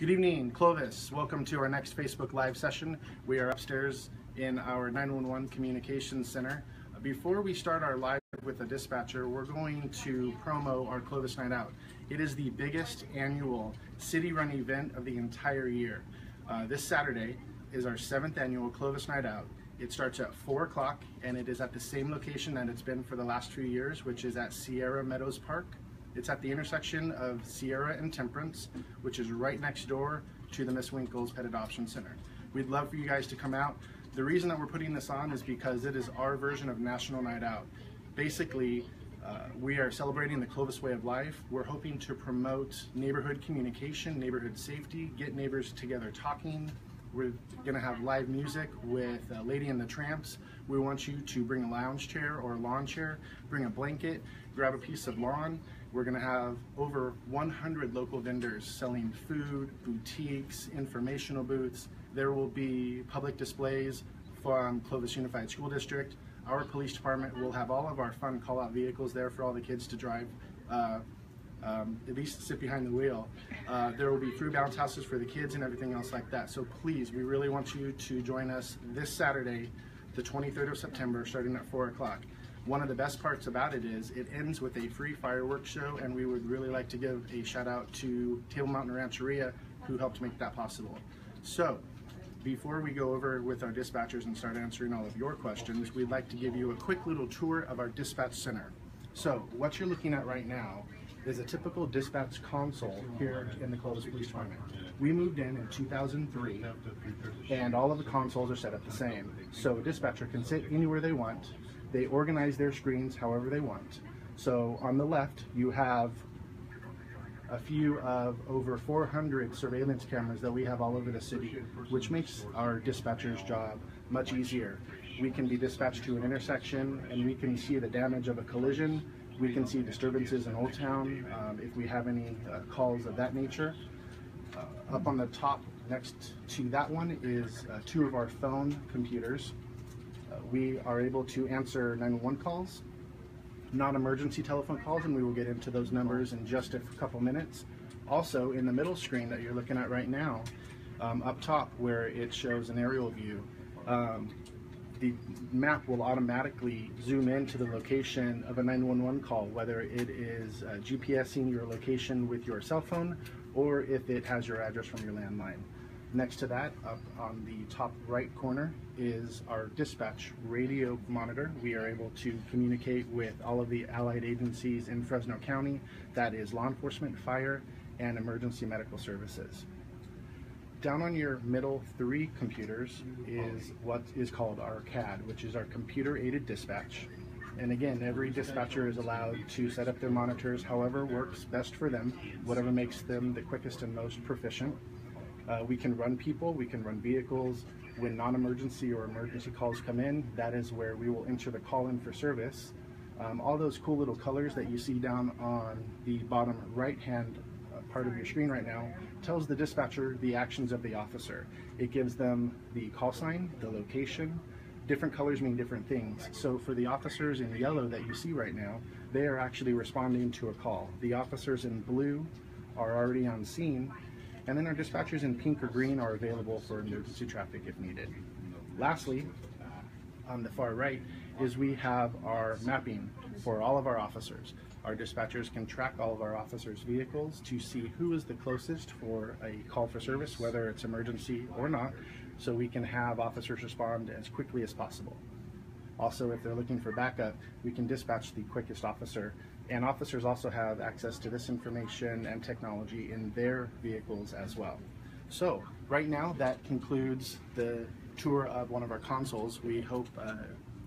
Good evening, Clovis. Welcome to our next Facebook Live session. We are upstairs in our 911 Communications Center. Before we start our live with the dispatcher, we're going to promo our Clovis Night Out. It is the biggest annual city-run event of the entire year. This Saturday is our 7th annual Clovis Night Out. It starts at 4 o'clock and it is at the same location that it's been for the last few years, which is at Sierra Meadows Park. It's at the intersection of Sierra and Temperance, which is right next door to the Miss Winkle's Pet Adoption Center. We'd love for you guys to come out. The reason that we're putting this on is because it is our version of National Night Out. Basically, we are celebrating the Clovis way of life. We're hoping to promote neighborhood communication, neighborhood safety, get neighbors together talking. We're going to have live music with Lady and the Tramps. We want you to bring a lounge chair or a lawn chair, bring a blanket, grab a piece of lawn. We're going to have over 100 local vendors selling food, boutiques, informational booths. There will be public displays from Clovis Unified School District. Our police department will have all of our fun call-out vehicles there for all the kids to drive, at least sit behind the wheel. There will be through bounce houses for the kids and everything else like that. So please, we really want you to join us this Saturday, the 23rd of September, starting at 4 o'clock. One of the best parts about it is it ends with a free fireworks show, and we would really like to give a shout out to Table Mountain Rancheria, who helped make that possible. So before we go over with our dispatchers and start answering all of your questions, we'd like to give you a quick little tour of our dispatch center. So what you're looking at right now is a typical dispatch console here in the Clovis Police Department. We moved in 2003, and all of the consoles are set up the same. So a dispatcher can sit anywhere they want. They organize their screens however they want. So on the left, you have a few of over 400 surveillance cameras that we have all over the city, which makes our dispatcher's job much easier. We can be dispatched to an intersection and we can see the damage of a collision. We can see disturbances in Old Town if we have any calls of that nature. Up on the top next to that one is two of our phone computers. We are able to answer 911 calls, non-emergency telephone calls, and we will get into those numbers in just a couple minutes. Also, in the middle screen that you're looking at right now, up top where it shows an aerial view, the map will automatically zoom into the location of a 911 call, whether it is GPSing your location with your cell phone or if it has your address from your landline. Next to that, up on the top right corner, is our dispatch radio monitor. We are able to communicate with all of the allied agencies in Fresno County. That is law enforcement, fire, and emergency medical services. Down on your middle three computers is what is called our CAD, which is our computer-aided dispatch. And again, every dispatcher is allowed to set up their monitors however works best for them, whatever makes them the quickest and most proficient. We can run people, we can run vehicles. When non-emergency or emergency calls come in, that is where we will enter the call in for service. All those cool little colors that you see down on the bottom right-hand part of your screen right now tells the dispatcher the actions of the officer. It gives them the call sign, the location. Different colors mean different things. So for the officers in yellow that you see right now, they are actually responding to a call. The officers in blue are already on scene. And then our dispatchers in pink or green are available for emergency traffic if needed. Lastly, on the far right, is we have our mapping for all of our officers. Our dispatchers can track all of our officers' vehicles to see who is the closest for a call for service, whether it's emergency or not, so we can have officers respond as quickly as possible. Also, if they're looking for backup, we can dispatch the quickest officer. And officers also have access to this information and technology in their vehicles as well. So right now, that concludes the tour of one of our consoles. We hope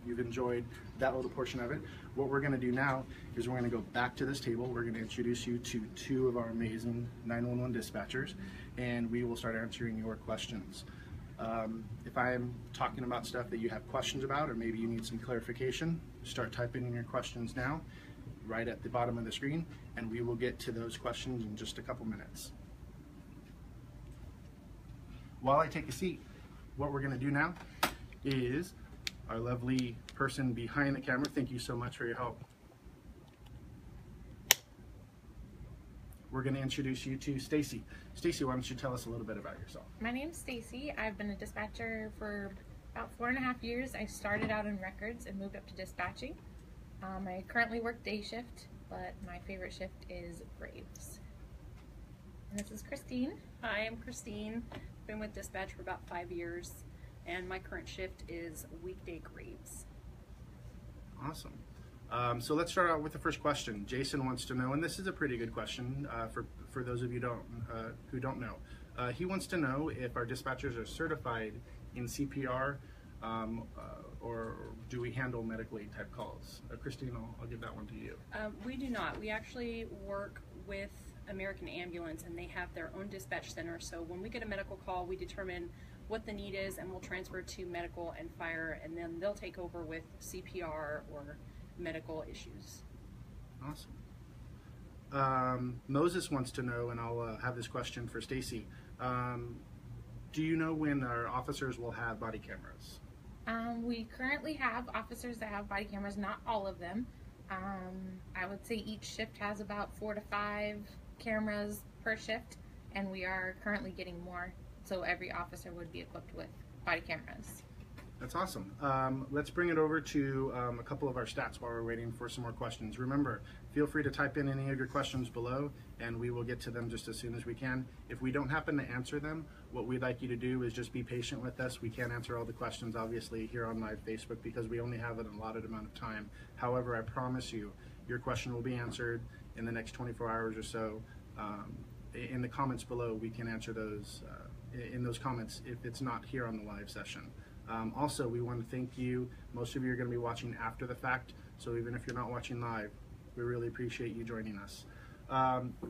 you've enjoyed that little portion of it. What we're going to do now is we're going to go back to this table. We're going to introduce you to two of our amazing 911 dispatchers, and we will start answering your questions. If I'm talking about stuff that you have questions about, or maybe you need some clarification, start typing in your questions now, right at the bottom of the screen, and we will get to those questions in just a couple minutes. While I take a seat, what we're going to do now is our lovely person behind the camera. Thank you so much for your help. we're going to introduce you to Stacy. Stacy, why don't you tell us a little bit about yourself? My name's Stacy. I've been a dispatcher for about 4.5 years. I started out in records and moved up to dispatching. I currently work day shift, but my favorite shift is Graves. And this is Christine. Hi, I'm Christine. Been with dispatch for about 5 years, and my current shift is weekday Graves. Awesome. So let's start out with the first question. Jason wants to know, and this is a pretty good question for those of you who don't know. He wants to know if our dispatchers are certified in CPR, or do we handle medical aid type calls? Christine, I'll give that one to you. We do not. We actually work with American Ambulance, and they have their own dispatch center. So when we get a medical call, we determine what the need is, and we'll transfer to medical and fire, and then they'll take over with CPR or medical issues. Awesome. Moses wants to know, and I'll have this question for Stacy. Do you know when our officers will have body cameras? We currently have officers that have body cameras, not all of them. I would say each shift has about 4 to 5 cameras per shift, and we are currently getting more, so every officer would be equipped with body cameras. That's awesome. Let's bring it over to a couple of our stats while we're waiting for some more questions. Remember, feel free to type in any of your questions below, and we will get to them just as soon as we can. If we don't happen to answer them, what we'd like you to do is just be patient with us. We can't answer all the questions, obviously, here on live Facebook because we only have an allotted amount of time. However, I promise you, your question will be answered in the next 24 hours or so. In the comments below, we can answer those in those comments if it's not here on the live session. Also, we want to thank you. Most of you are going to be watching after the fact, so even if you're not watching live, we really appreciate you joining us.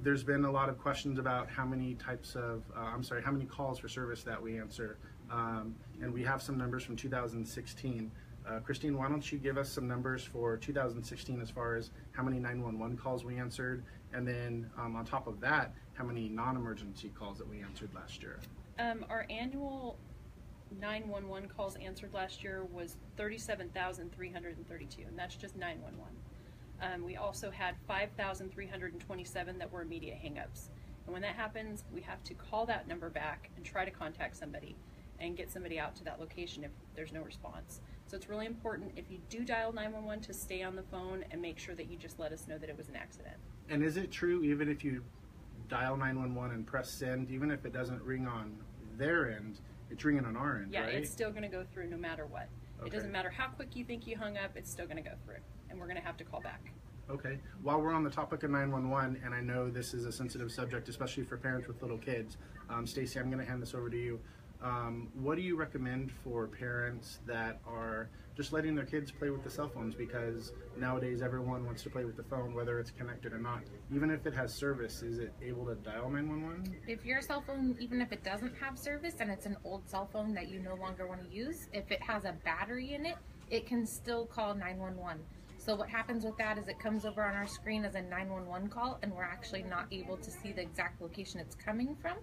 There's been a lot of questions about how many how many calls for service that we answer, and we have some numbers from 2016. Christine, why don't you give us some numbers for 2016 as far as how many 911 calls we answered, and then on top of that, how many non-emergency calls that we answered last year? Our annual 911 calls answered last year was 37,332, and that's just 911. We also had 5,327 that were immediate hang-ups. And when that happens, we have to call that number back and try to contact somebody and get somebody out to that location if there's no response. So it's really important, if you do dial 911, to stay on the phone and make sure that you just let us know that it was an accident. And is it true, even if you dial 911 and press send, even if it doesn't ring on their end, it's ringing on our end, yeah, right? It's still going to go through no matter what. Okay. It doesn't matter how quick you think you hung up, it's still going to go through, and we're going to have to call back. Okay. While we're on the topic of 911, and I know this is a sensitive subject, especially for parents with little kids, Stacy, I'm going to hand this over to you. What do you recommend for parents that are just letting their kids play with the cell phones? Because nowadays everyone wants to play with the phone, whether it's connected or not. Even if it has service, is it able to dial 911? If your cell phone, even if it doesn't have service and it's an old cell phone that you no longer want to use, if it has a battery in it, it can still call 911. So what happens with that is it comes over on our screen as a 911 call, and we're actually not able to see the exact location it's coming from.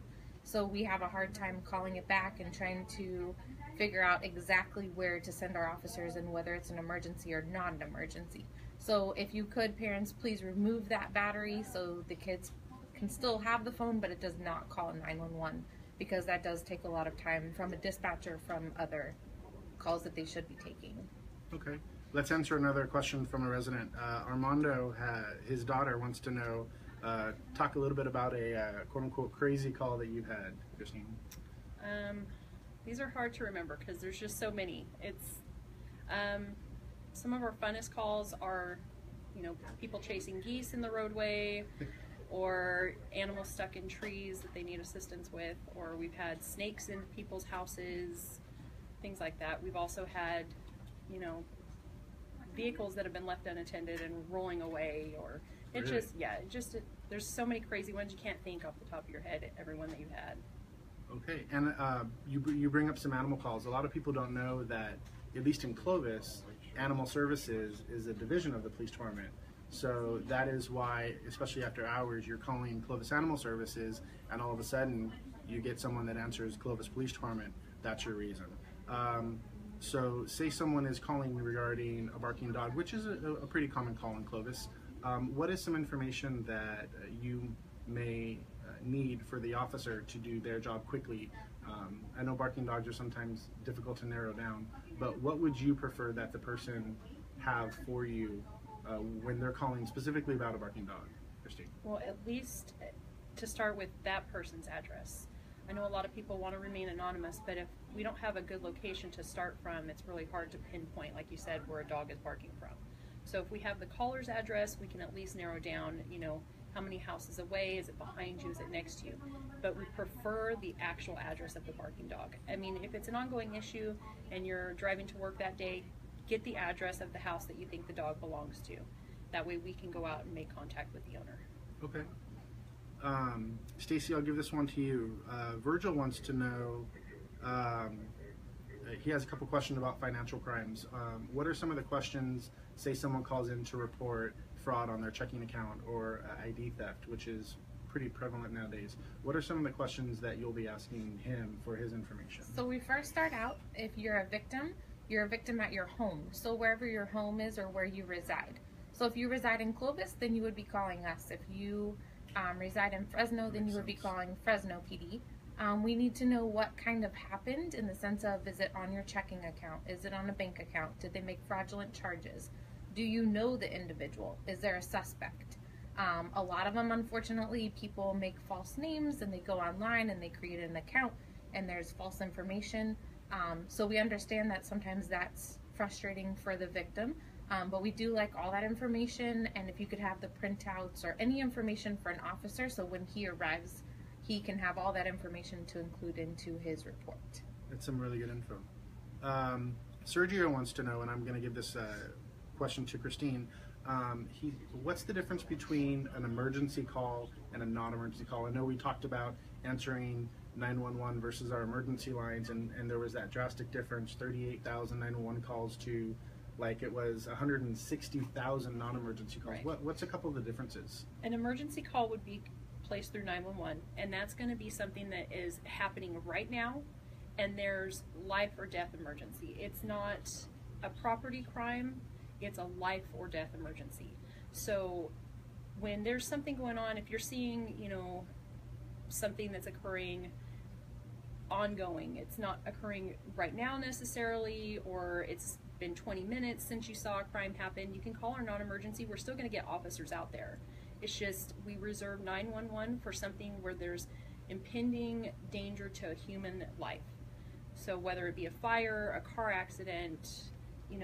So we have a hard time calling it back and trying to figure out exactly where to send our officers and whether it's an emergency or not an emergency. So if you could, parents, please remove that battery so the kids can still have the phone, but it does not call 911, because that does take a lot of time from a dispatcher from other calls that they should be taking. Okay. Let's answer another question from a resident. Armando, his daughter, wants to know, talk a little bit about a quote-unquote crazy call that you've had, Christine. These are hard to remember because there's just so many. It's some of our funnest calls are, people chasing geese in the roadway, or animals stuck in trees that they need assistance with, or we've had snakes in people's houses, things like that. We've also had, vehicles that have been left unattended and rolling away, or it really? There's so many crazy ones you can't think off the top of your head every one that you've had. Okay, and you bring up some animal calls. A lot of people don't know that, at least in Clovis, Animal Services is a division of the police department. So that is why, especially after hours, you're calling Clovis Animal Services, and all of a sudden you get someone that answers Clovis Police Department. That's your reason. So say someone is calling regarding a barking dog, which is a pretty common call in Clovis. What is some information that you may need for the officer to do their job quickly. I know barking dogs are sometimes difficult to narrow down, but what would you prefer that the person have for you when they're calling specifically about a barking dog, Christine? Well, at least to start with that person's address. I know a lot of people want to remain anonymous, but if we don't have a good location to start from, it's really hard to pinpoint, like you said, where a dog is barking from. So if we have the caller's address, we can at least narrow down, how many houses away, is it behind you, is it next to you? But we prefer the actual address of the barking dog. I mean, if it's an ongoing issue and you're driving to work that day, get the address of the house that you think the dog belongs to. That way we can go out and make contact with the owner. Okay. Stacy, I'll give this one to you. Virgil wants to know, he has a couple questions about financial crimes. What are some of the questions, say someone calls in to report fraud on their checking account or ID theft, which is pretty prevalent nowadays. What are some of the questions that you'll be asking him for his information? So we first start out, if you're a victim at your home. So wherever your home is or where you reside. So if you reside in Clovis, then you would be calling us. If you reside in Fresno, then you would be calling Fresno PD. We need to know what kind of happened in the sense of, is it on your checking account? Is it on a bank account? Did they make fraudulent charges? Do you know the individual? Is there a suspect? A lot of them, unfortunately, people make false names and they go online and they create an account and there's false information. So we understand that sometimes that's frustrating for the victim, but we do like all that information, and if you could have the printouts or any information for an officer, so when he arrives, he can have all that information to include into his report. That's some really good info. Sergio wants to know, and I'm going to give this question to Christine. What's the difference between an emergency call and a non-emergency call? I know we talked about answering 911 versus our emergency lines, and there was that drastic difference, 38,000 911 calls to like it was 160,000 non-emergency calls. Right. What's a couple of the differences? An emergency call would be placed through 911, and that's going to be something that is happening right now, and there's life or death emergency. It's not a property crime, it's a life or death emergency. So when there's something going on, if you're seeing, something that's occurring ongoing, it's not occurring right now necessarily, or it's been 20 minutes since you saw a crime happen, you can call our non-emergency. We're still going to get officers out there. It's just we reserve 911 for something where there's impending danger to a human life. So whether it be a fire, a car accident,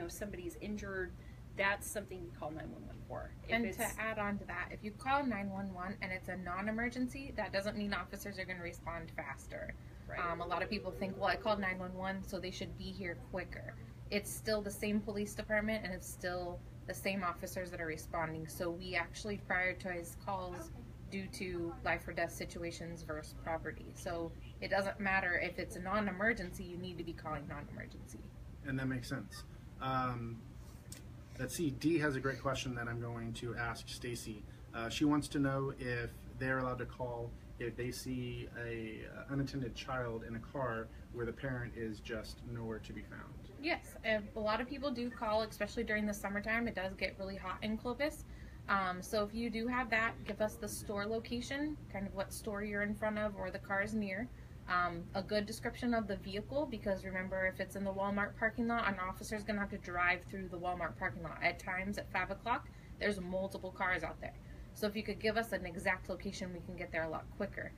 somebody's injured, that's something we call 911 for. And to add on to that, if you call 911 and it's a non-emergency, that doesn't mean officers are going to respond faster. Right. A lot of people think, well, I called 911, so they should be here quicker. It's still the same police department, and it's still the same officers that are responding. So we actually prioritize calls due to life or death situations versus property. So it doesn't matter if it's a non-emergency, you need to be calling non-emergency. And that makes sense. Let's see, Dee has a great question that I'm going to ask Stacy. She wants to know if they're allowed to call if they see a unattended child in a car where the parent is just nowhere to be found. Yes, a lot of people do call, especially during the summertime. It does get really hot in Clovis. So if you do have that, give us the store location, kind of what store you're in front of or the car is near. A good description of the vehicle, because remember, if it's in the Walmart parking lot, an officer is going to have to drive through the Walmart parking lot. At times at 5 o'clock, there's multiple cars out there. So if you could give us an exact location, we can get there a lot quicker.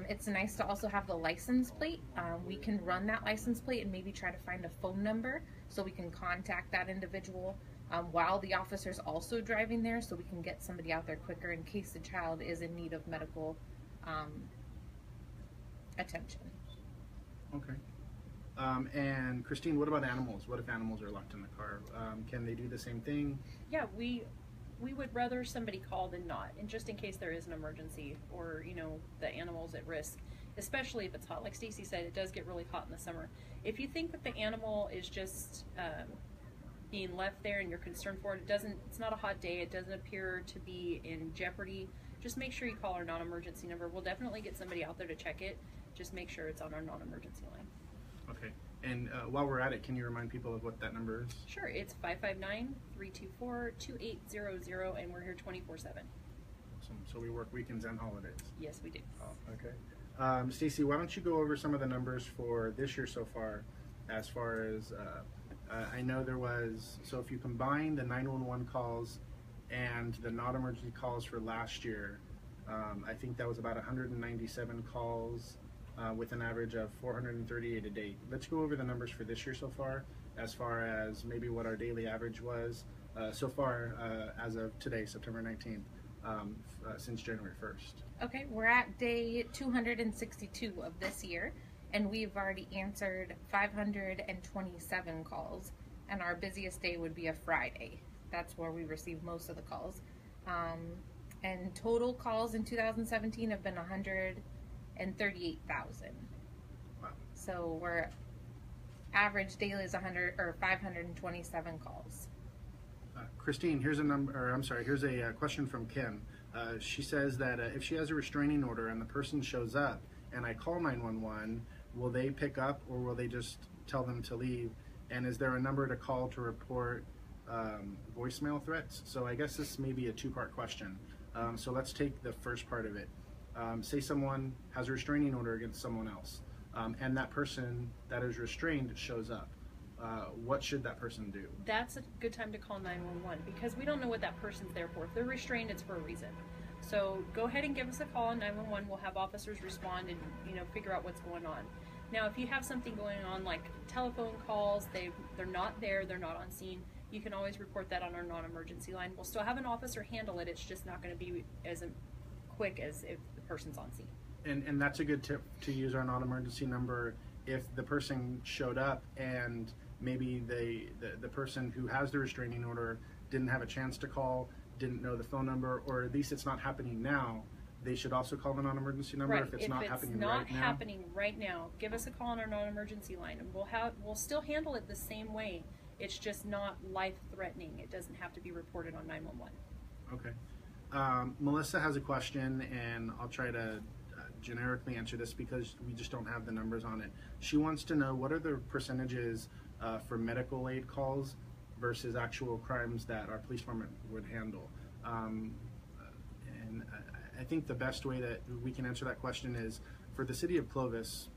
It's nice to also have the license plate. We can run that license plate and maybe try to find a phone number so we can contact that individual while the officer's also driving there, so we can get somebody out there quicker in case the child is in need of medical attention. Okay. And Christine, what about animals? What if animals are locked in the car? Can they do the same thing? Yeah, we would rather somebody call than not, and just in case there is an emergency or the animal's at risk, especially if it's hot. Like Stacy said, it does get really hot in the summer. If you think that the animal is just being left there and you're concerned for it, it's not a hot day, it doesn't appear to be in jeopardy, just make sure you call our non-emergency number. We'll definitely get somebody out there to check it. Just make sure it's on our non-emergency line. Okay. And while we're at it, can you remind people of what that number is? Sure. It's 559-324-2800, and we're here 24/7. Awesome. Awesome. So we work weekends and holidays. Yes, we do. Oh, okay. Stacy, why don't you go over some of the numbers for this year so far, as far as, I know there was, so if you combine the 911 calls and the not emergency calls for last year, I think that was about 197 calls with an average of 438 a day. Let's go over the numbers for this year so far as maybe what our daily average was so far as of today, September 19th, since January 1st. Okay, we're at day 262 of this year, and we've already answered 527 calls, and our busiest day would be a Friday. That's where we receive most of the calls. And total calls in 2017 have been 138,000. Wow. So we're average daily is 527 calls. Christine, here's a question from Kim. She says that if she has a restraining order and the person shows up and I call 911, will they pick up or will they just tell them to leave? And is there a number to call to report voicemail threats? So I guess this may be a two-part question. So let's take the first part of it. Say someone has a restraining order against someone else, and that person that is restrained shows up. What should that person do? That's a good time to call 911 because we don't know what that person's there for. If they're restrained, it's for a reason. So go ahead and give us a call on 911. We'll have officers respond and figure out what's going on. Now, if you have something going on like telephone calls, they're not there, they're not on scene, you can always report that on our non-emergency line. We'll still have an officer handle it. It's just not going to be as quick as if the person's on scene. And that's a good tip to use our non-emergency number if the person showed up and maybe the person who has the restraining order didn't have a chance to call, didn't know the phone number, or at least it's not happening now. They should also call the non-emergency number right. if it's not happening right now. Give us a call on our non-emergency line, and we'll still handle it the same way. It's just not life-threatening. It doesn't have to be reported on 911. Okay. Melissa has a question, and I'll try to generically answer this because we just don't have the numbers on it. She wants to know what are the percentages for medical aid calls versus actual crimes that our police department would handle. And I think the best way that we can answer that question is for the city of Clovis,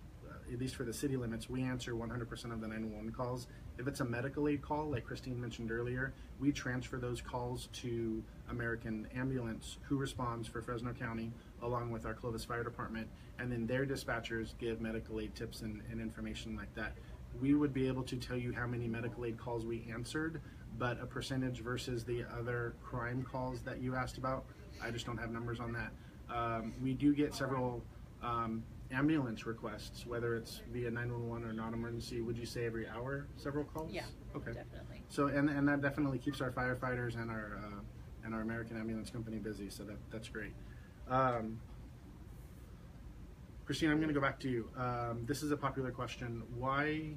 at least for the city limits, we answer 100% of the 911 calls. If it's a medical aid call, like Christine mentioned earlier, we transfer those calls to American Ambulance, who responds for Fresno County, along with our Clovis Fire Department, and then their dispatchers give medical aid tips and information like that. We would be able to tell you how many medical aid calls we answered, but a percentage versus the other crime calls that you asked about, I just don't have numbers on that. We do get several ambulance requests, whether it's via 911 or non-emergency. Would you say every hour, several calls? Yeah, okay, definitely. So and that definitely keeps our firefighters and our American Ambulance Company busy. So that's great. Christine, I'm going to go back to you. This is a popular question. Why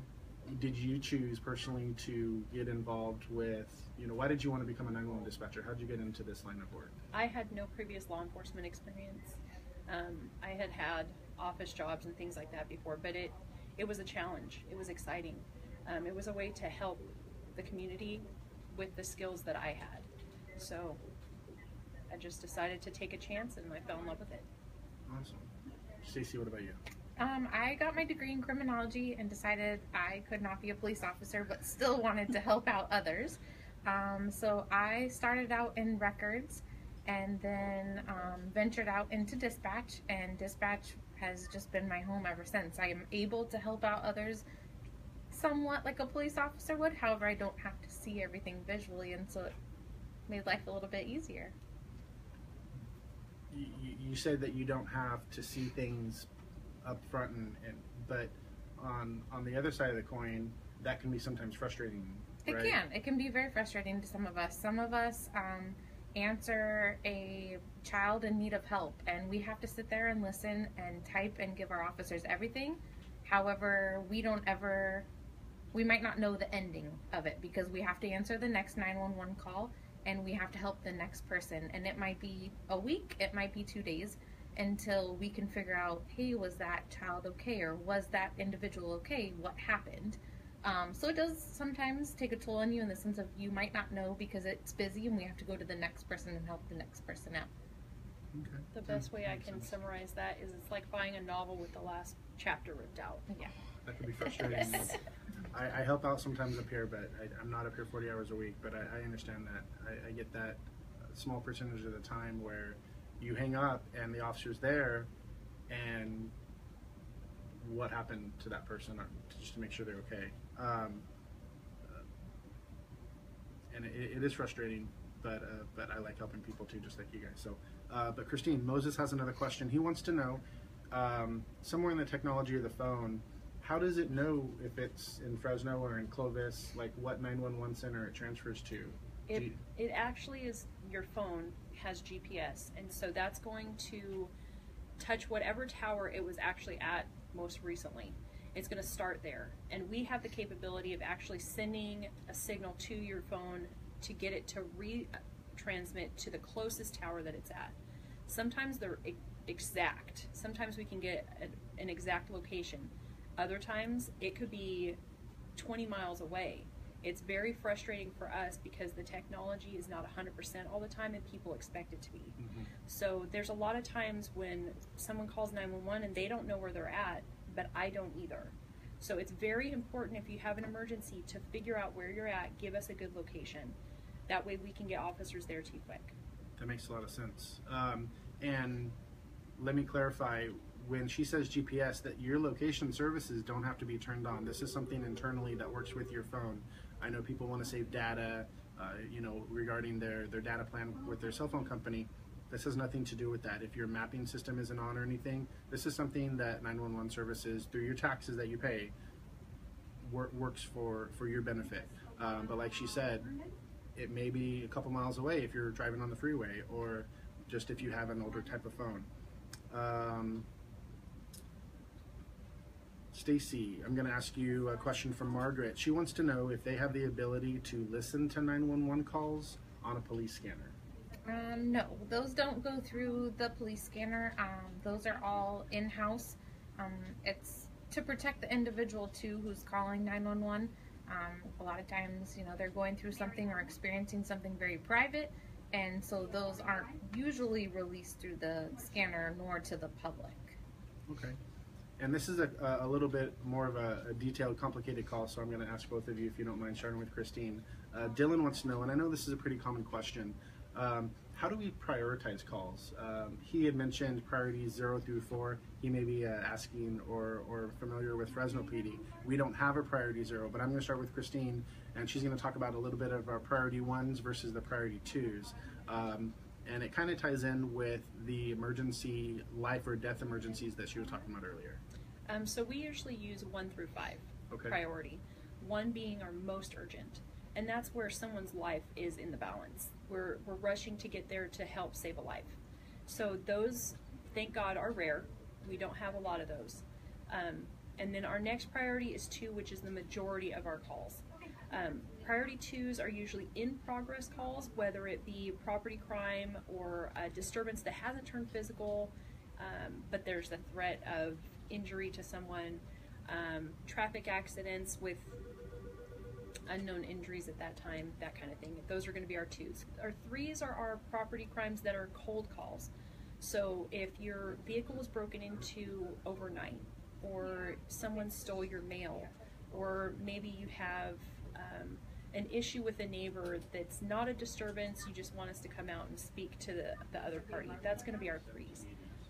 did you choose personally to get involved with, why did you want to become a 911 dispatcher? How did you get into this line of work? I had no previous law enforcement experience. I had office jobs and things like that before, but it was a challenge. It was exciting. It was a way to help the community with the skills that I had. So I just decided to take a chance and I fell in love with it. Awesome. Stacey, what about you? I got my degree in criminology and decided I could not be a police officer, but still wanted to help out others. So I started out in records and then ventured out into dispatch, and dispatch has just been my home ever since. I am able to help out others somewhat like a police officer would. However, I don't have to see everything visually, and so it made life a little bit easier. You said that you don't have to see things up front, but on the other side of the coin, that can be sometimes frustrating, right? It can be very frustrating to some of us. Some of us answer a child in need of help, and we have to sit there and listen and type and give our officers everything. However, we might not know the ending of it because we have to answer the next 911 call and we have to help the next person, and it might be a week, it might be 2 days until we can figure out, hey, was that child okay, or was that individual okay, what happened? So it does sometimes take a toll on you in the sense of you might not know because it's busy and we have to go to the next person and help the next person out. Okay. The best way I Makes can sense. summarize that is it's like buying a novel with the last chapter ripped out. Yeah. That could be frustrating. I help out sometimes up here, but I'm not up here 40 hours a week, but I understand that. I get that small percentage of the time where you hang up and the officer's there, and what happened to that person, just to make sure they're okay. And it is frustrating, but I like helping people too, just like you guys. So, but Christine, Moses has another question. He wants to know, somewhere in the technology of the phone, how does it know if it's in Fresno or in Clovis, like what 911 center it transfers to? It actually is, your phone has GPS, and so that's going to touch whatever tower it was actually at most recently. It's going to start there, and we have the capability of actually sending a signal to your phone to get it to retransmit to the closest tower that it's at. Sometimes they're exact. Sometimes we can get an exact location. Other times it could be 20 miles away. It's very frustrating for us because the technology is not 100% all the time, and people expect it to be. Mm-hmm. So there's a lot of times when someone calls 911 and they don't know where they're at, but I don't either. So it's very important, if you have an emergency, to figure out where you're at, give us a good location. That way we can get officers there to you quick. That makes a lot of sense. And let me clarify, when she says GPS, that your location services don't have to be turned on. This is something internally that works with your phone. I know people want to save data, regarding their data plan with their cell phone company. This has nothing to do with that. If your mapping system isn't on or anything, this is something that 911 services, through your taxes that you pay, works for your benefit. But like she said, it may be a couple miles away if you're driving on the freeway, or just if you have an older type of phone. Stacy, I'm going to ask you a question from Margaret. She wants to know if they have the ability to listen to 911 calls on a police scanner. No, those don't go through the police scanner. Those are all in-house. It's to protect the individual too who's calling 911. A lot of times, they're going through something or experiencing something very private, and so those aren't usually released through the scanner nor to the public. Okay. And this is a little bit more of a detailed, complicated call, so I'm going to ask both of you, if you don't mind, starting with Christine. Dylan wants to know, and I know this is a pretty common question, how do we prioritize calls? He had mentioned priorities 0 through 4. He may be asking or familiar with Fresno PD. We don't have a priority 0, but I'm going to start with Christine, and she's going to talk about a little bit of our priority 1s versus the priority 2s. And it kind of ties in with the emergency, life or death emergencies that she was talking about earlier. So we usually use 1 through 5 priority. 1 being our most urgent, and that's where someone's life is in the balance. We're rushing to get there to help save a life. So those, thank God, are rare. We don't have a lot of those. And then our next priority is 2, which is the majority of our calls. Priority 2s are usually in progress calls, whether it be property crime or a disturbance that hasn't turned physical, but there's the threat of injury to someone, traffic accidents with unknown injuries at that time, that kind of thing. Those are going to be our 2s. Our 3s are our property crimes that are cold calls. So if your vehicle was broken into overnight, or someone stole your mail, or maybe you have an issue with a neighbor that's not a disturbance, you just want us to come out and speak to the other party, that's going to be our 3s.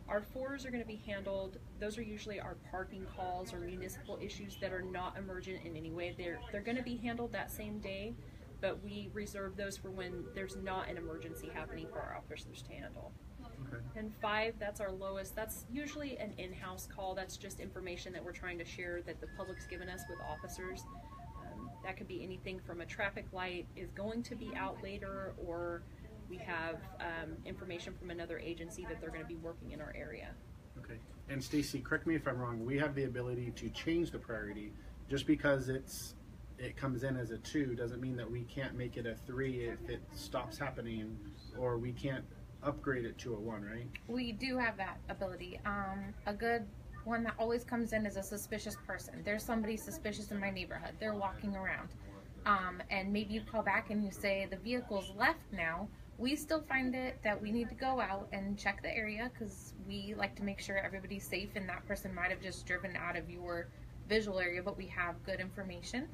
Our 4s are going to be handled, those are usually our parking calls or municipal issues that are not emergent in any way. They're going to be handled that same day, but we reserve those for when there's not an emergency happening for our officers to handle. Okay. And 5, that's our lowest. That's usually an in-house call. That's just information that we're trying to share that the public's given us with officers. That could be anything from a traffic light is going to be out later, or we have information from another agency that they're going to be working in our area. Okay. And Stacy, correct me if I'm wrong, we have the ability to change the priority. Just because it comes in as a 2 doesn't mean that we can't make it a 3 if it stops happening, or we can't upgrade it to a 1, right? We do have that ability. A good one that always comes in is a suspicious person. There's somebody suspicious in my neighborhood. They're walking around. And maybe you call back and you say, the vehicle's left now. we still find it that we need to go out and check the area because we like to make sure everybody's safe, and that person might have just driven out of your visual area, but we have good information.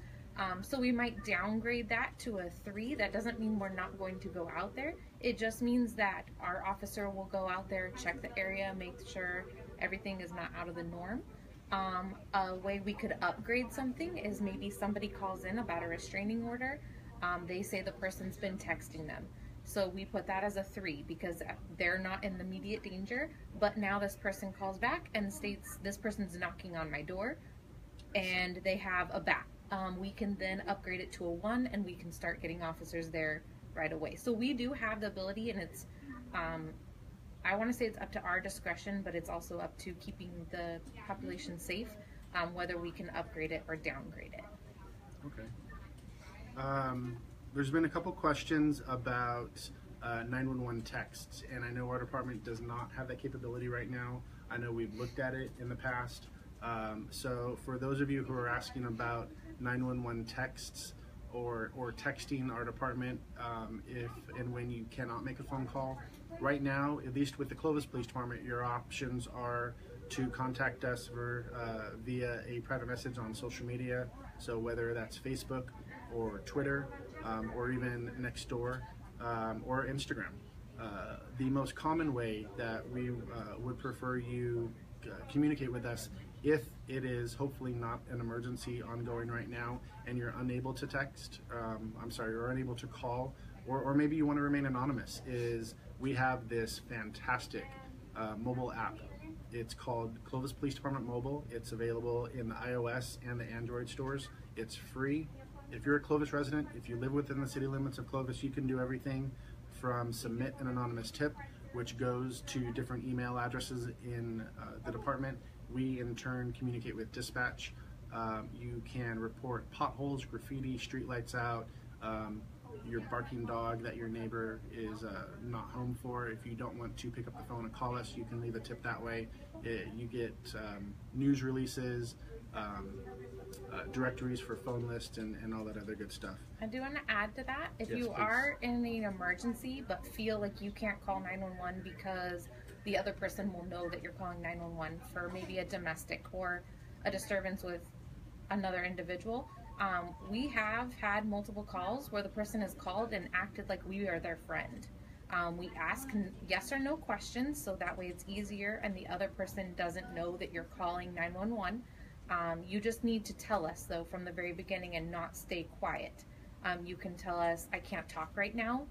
So we might downgrade that to a 3. That doesn't mean we're not going to go out there. It just means that our officer will go out there, check the area, make sure everything is not out of the norm. A way we could upgrade something is maybe somebody calls in about a restraining order. They say the person's been texting them. So we put that as a 3 because they're not in immediate danger, but now this person calls back and states this person's knocking on my door and they have a bat. We can then upgrade it to a 1 and we can start getting officers there right away. So we do have the ability, and it's, I want to say it's up to our discretion, but it's also up to keeping the population safe, whether we can upgrade it or downgrade it. Okay. There's been a couple questions about 911 texts, and I know our department does not have that capability right now. I know we've looked at it in the past. So for those of you who are asking about 911 texts or texting our department if and when you cannot make a phone call, right now, at least with the Clovis Police Department, your options are to contact us via a private message on social media. So whether that's Facebook or Twitter or even Nextdoor or Instagram. The most common way that we would prefer you communicate with us, if it is hopefully not an emergency ongoing right now and you're unable to text, or unable to call, or maybe you want to remain anonymous, is we have this fantastic mobile app. It's called Clovis Police Department Mobile. It's available in the iOS and the Android stores. It's free. If you're a Clovis resident, if you live within the city limits of Clovis, you can do everything from submit an anonymous tip, which goes to different email addresses in the department. We in turn communicate with dispatch. You can report potholes, graffiti, street lights out, your barking dog that your neighbor is not home for. If you don't want to pick up the phone and call us, you can leave a tip that way. You get news releases, directories for phone lists, and all that other good stuff. I do want to add to that, if Yes, you please. are in an emergency but feel like you can't call 911 because the other person will know that you're calling 911 for maybe a domestic or a disturbance with another individual, we have had multiple calls where the person has called and acted like we are their friend. We ask yes or no questions, so that way it's easier and the other person doesn't know that you're calling 911. You just need to tell us, though, from the very beginning and not stay quiet. You can tell us, I can't talk right now.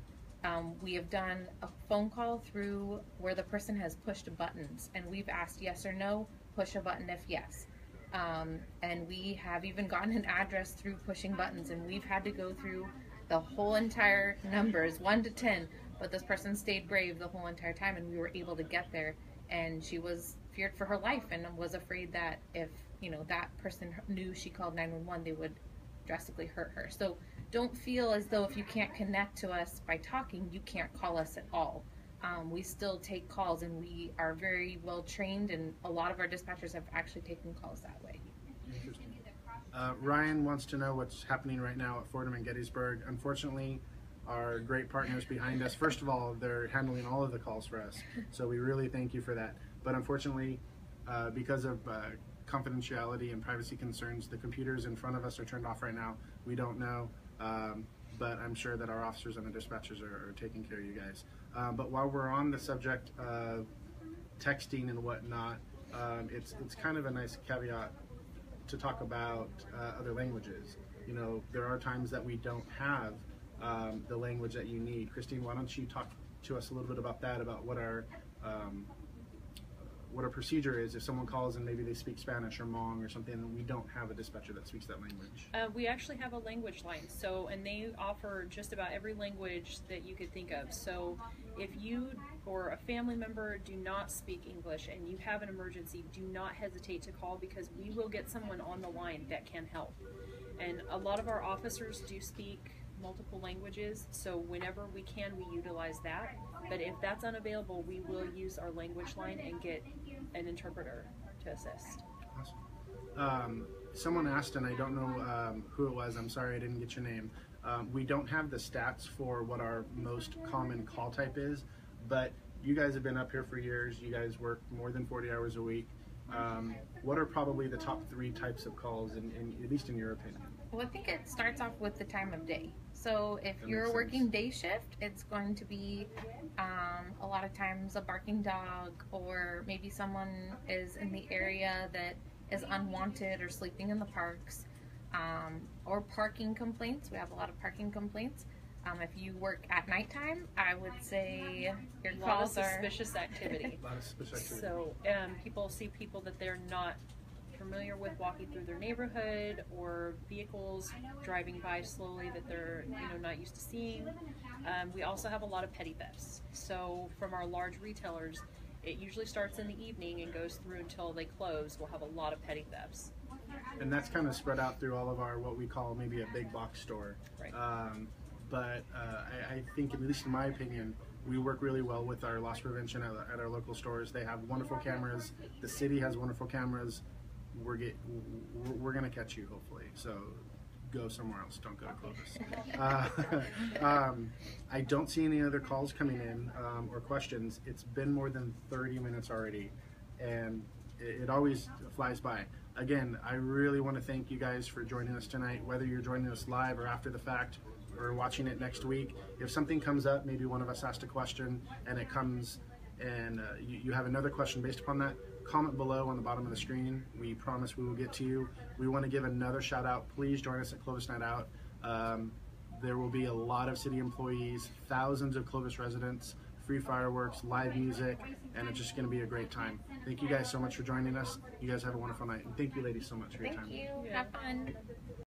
We have done a phone call through where the person has pushed buttons, and we've asked yes or no, push a button if yes. And we have even gotten an address through pushing buttons, and we've had to go through the whole entire numbers, 1 to 10, but this person stayed brave the whole entire time, and we were able to get there. And she was feared for her life and was afraid that if, that person knew she called 911, they would drastically hurt her. So don't feel as though if you can't connect to us by talking, you can't call us at all. We still take calls, and we are very well trained, and a lot of our dispatchers have actually taken calls that way. Interesting. Ryan wants to know what's happening right now at Fordham and Gettysburg. Unfortunately, our great partners behind us, first of all, they're handling all of the calls for us, so we really thank you for that. But unfortunately, because of confidentiality and privacy concerns, the computers in front of us are turned off right now. We don't know, but I'm sure that our officers and the dispatchers are taking care of you guys. But while we're on the subject of texting and whatnot, it's kind of a nice caveat to talk about other languages. There are times that we don't have the language that you need. Christine, why don't you talk to us a little bit about that, about what our procedure is if someone calls and maybe they speak Spanish or Hmong or something, and we don't have a dispatcher that speaks that language. We actually have a language line, and they offer just about every language that you could think of. So if you or a family member do not speak English and you have an emergency, do not hesitate to call, because we will get someone on the line that can help. And a lot of our officers do speak multiple languages, so whenever we can, we utilize that. But if that's unavailable, we will use our language line and get an interpreter to assist. Awesome. Someone asked, and I don't know who it was, I'm sorry I didn't get your name, We don't have the stats for what our most common call type is, but you guys have been up here for years. You guys work more than 40 hours a week. What are probably the top 3 types of calls, at least in your opinion? Well, I think it starts off with the time of day. So if That you're makes working sense. day shift, it's going to be a lot of times a barking dog, or maybe someone is in the area that is unwanted or sleeping in the parks, or parking complaints. We have a lot of parking complaints. If you work at nighttime, I would say your A lot of calls are suspicious activity. A lot of suspicious activity. So people see people that they're not familiar with walking through their neighborhood, or vehicles driving by slowly that they're not used to seeing. We also have a lot of petty thefts. So from our large retailers, it usually starts in the evening and goes through until they close. We'll have a lot of petty thefts. And that's kind of spread out through all of our, what we call maybe a big box store. Right. But I think, at least in my opinion, we work really well with our loss prevention at our local stores. They have wonderful cameras. The city has wonderful cameras. We're going to catch you, hopefully. So go somewhere else. Don't go to Clovis. I don't see any other calls coming in or questions. It's been more than 30 minutes already, and it always flies by. Again, I really want to thank you guys for joining us tonight, whether you're joining us live or after the fact or watching it next week. If something comes up, maybe one of us asked a question and it comes and you have another question based upon that, comment below on the bottom of the screen. We promise we will get to you. We want to give another shout out. Please join us at Clovis Night Out. There will be a lot of city employees, thousands of Clovis residents, free fireworks, live music, and it's just going to be a great time. Thank you guys so much for joining us. You guys have a wonderful night. And thank you ladies so much for your time. Thank you. Have fun.